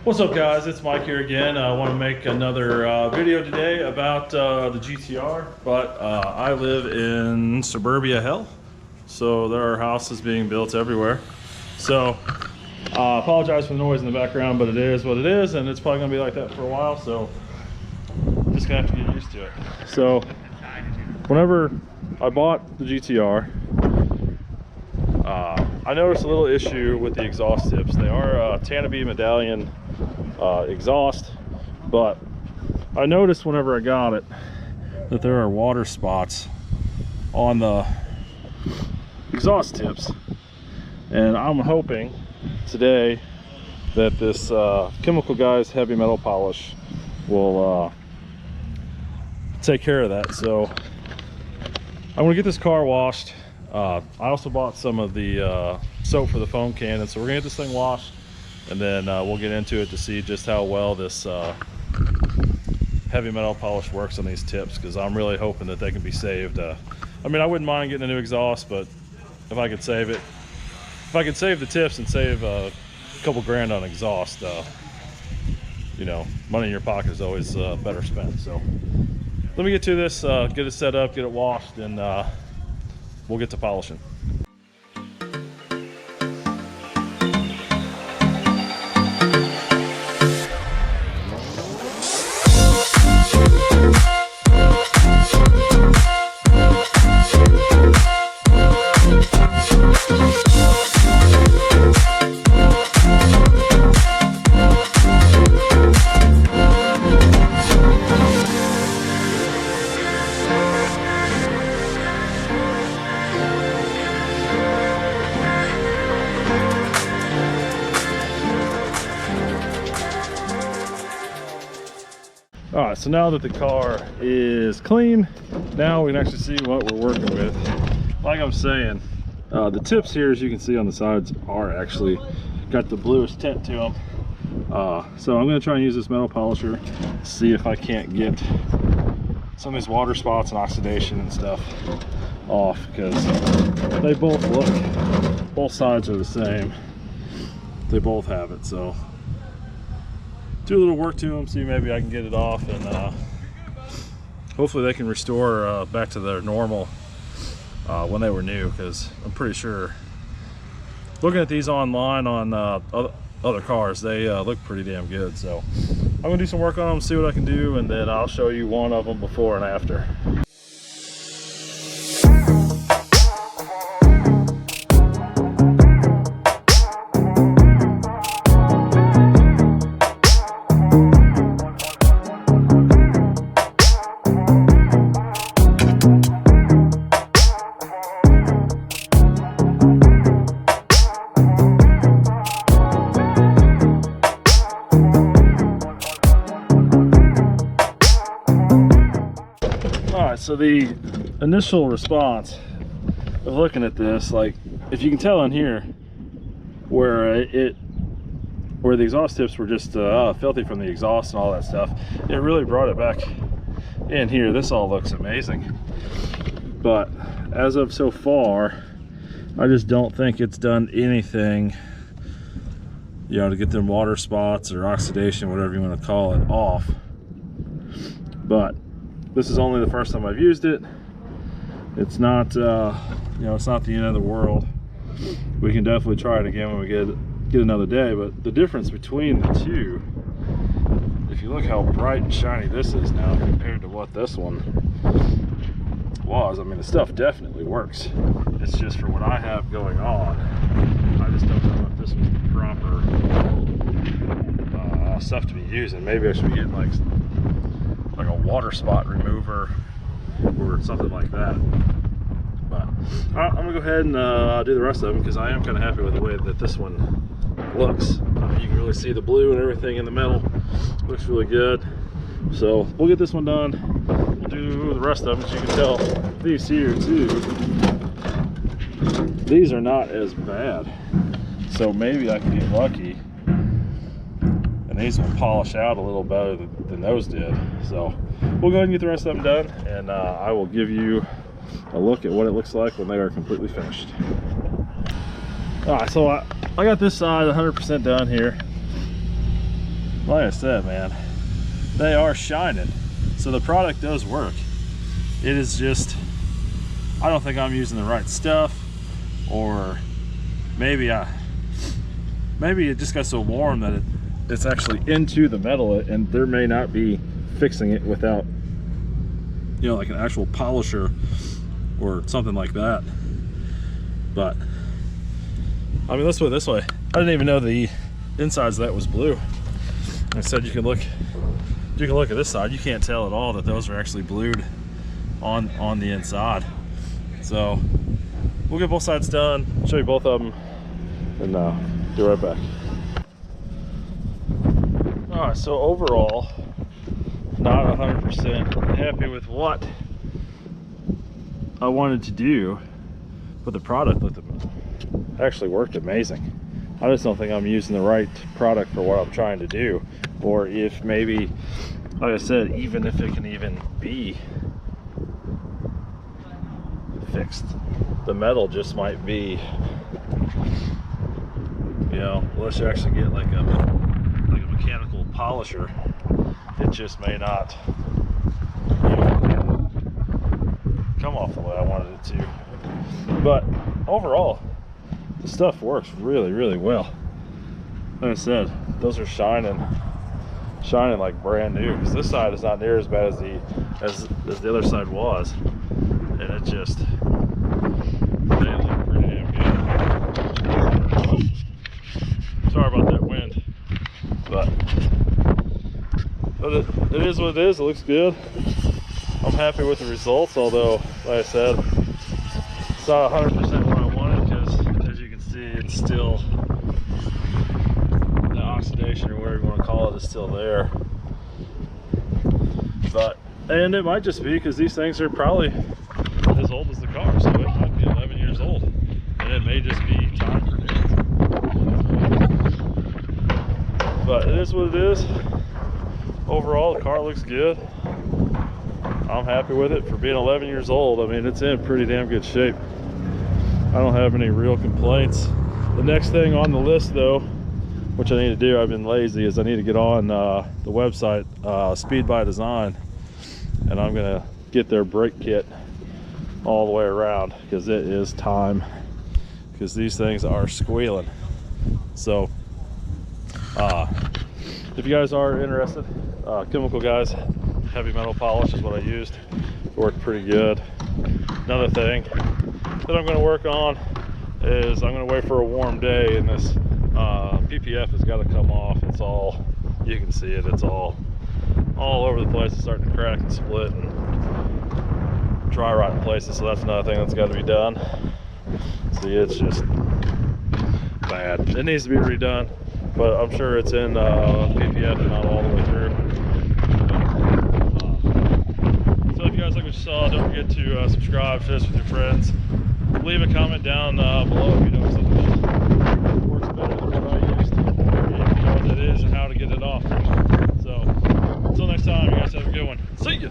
What's up, guys? It's Mike here again. I want to make another video today about the GTR, but I live in suburbia hell, so there are houses being built everywhere. So I apologize for the noise in the background, but it is what it is, and it's probably gonna be like that for a while, so I'm just gonna have to get used to it. So whenever I bought the GTR, I noticed a little issue with the exhaust tips. They are Tanabe medallion exhaust, but I noticed whenever I got it that there are water spots on the exhaust tips, and I'm hoping today that this Chemical Guys Heavy Metal Polish will take care of that. So I'm gonna get this car washed. I also bought some of the soap for the foam cannon, so we're gonna get this thing washed, and then we'll get into it to see just how well this heavy metal polish works on these tips, because I'm really hoping that they can be saved. I mean, I wouldn't mind getting a new exhaust, but if I could save it, if I could save the tips and save a couple grand on exhaust, you know, money in your pocket is always better spent. So let me get to this, get it set up, get it washed, and we'll get to polishing. All right, so now that the car is clean, now we can actually see what we're working with. Like I'm saying, the tips here, as you can see on the sides, are actually got the bluish tint to them. So I'm gonna try and use this metal polisher, see if I can't get some of these water spots and oxidation and stuff off, because they both look, both sides are the same. They both have it, so do a little work to them, see maybe I can get it off, and hopefully they can restore back to their normal when they were new, because I'm pretty sure, looking at these online on other cars, they look pretty damn good. So I'm gonna do some work on them, see what I can do, and then I'll show you one of them before and after. So the initial response of looking at this, like if you can tell in here where the exhaust tips were just filthy from the exhaust and all that stuff, it really brought it back in here. This all looks amazing, but as of so far, I just don't think it's done anything, you know, to get them water spots or oxidation, whatever you want to call it, off. But this is only the first time I've used it. It's not, you know, it's not the end of the world. We can definitely try it again when we get another day. But the difference between the two, if you look how bright and shiny this is now compared to what this one was, I mean, the stuff definitely works. It's just for what I have going on, I just don't know if this was the proper stuff to be using. Maybe I should be getting like a water spot remover or something like that. But I'm gonna go ahead and do the rest of them, because I am kind of happy with the way that this one looks. You can really see the blue and everything in the metal. Looks really good. So we'll get this one done. We'll do the rest of them. As you can tell, these here too, these are not as bad. So maybe I can get lucky and these will polish out a little better than those did. So we'll go ahead and get the rest of them done, and I will give you a look at what it looks like when they are completely finished. All right, so I got this side 100% done here. like I said, man, they are shining. So the product does work. It is just, I don't think I'm using the right stuff, or maybe it just got so warm that it's actually into the metal, and there may not be fixing it without, you know, like an actual polisher or something like that. But I mean, let's put it this way, I didn't even know the insides of that was blue. I said you can look at this side, you can't tell at all that those are actually blued on the inside. So we'll get both sides done, show you both of them, and be right back. All right, so overall, not 100% happy with what I wanted to do, but the product actually worked amazing. I just don't think I'm using the right product for what I'm trying to do, or if maybe, like I said, even if it can even be fixed, the metal just might be, you know, unless you actually get like a mechanical polisher, it just may not, you know, come off the way I wanted it to. But overall, the stuff works really, really well. Like I said, those are shining like brand new, because this side is not near as bad as the other side was, and it just, they look pretty damn good. Sorry about that wind, but it is what it is. It looks good. I'm happy with the results, although, like I said, it's not 100% what I wanted, because as you can see, it's still, the oxidation or whatever you want to call it is still there. And it might just be because these things are probably as old as the car, so it might be 11 years old, and it may just be time for new. But it is what it is. Overall, the car looks good. I'm happy with it for being 11 years old. I mean, it's in pretty damn good shape. I don't have any real complaints. The next thing on the list, though, which I need to do, I've been lazy, is I need to get on the website, Speed by Design, and I'm gonna get their brake kit all the way around, because it is time, because these things are squealing. So if you guys are interested, Chemical Guys Heavy Metal Polish is what I used. It worked pretty good. Another thing that I'm going to work on is I'm going to wait for a warm day, and this PPF has got to come off. It's all, you can see it, it's all over the place. It's starting to crack and split and dry rot in places, so that's another thing that's got to be done. See, it's just bad. It needs to be redone, but I'm sure it's in PPF and not all the way through. So if you guys like what you saw, don't forget to subscribe, share this with your friends. Leave a comment down below if you know something works better than what I used, and you know what that is and how to get it off. So until next time, you guys have a good one. See ya.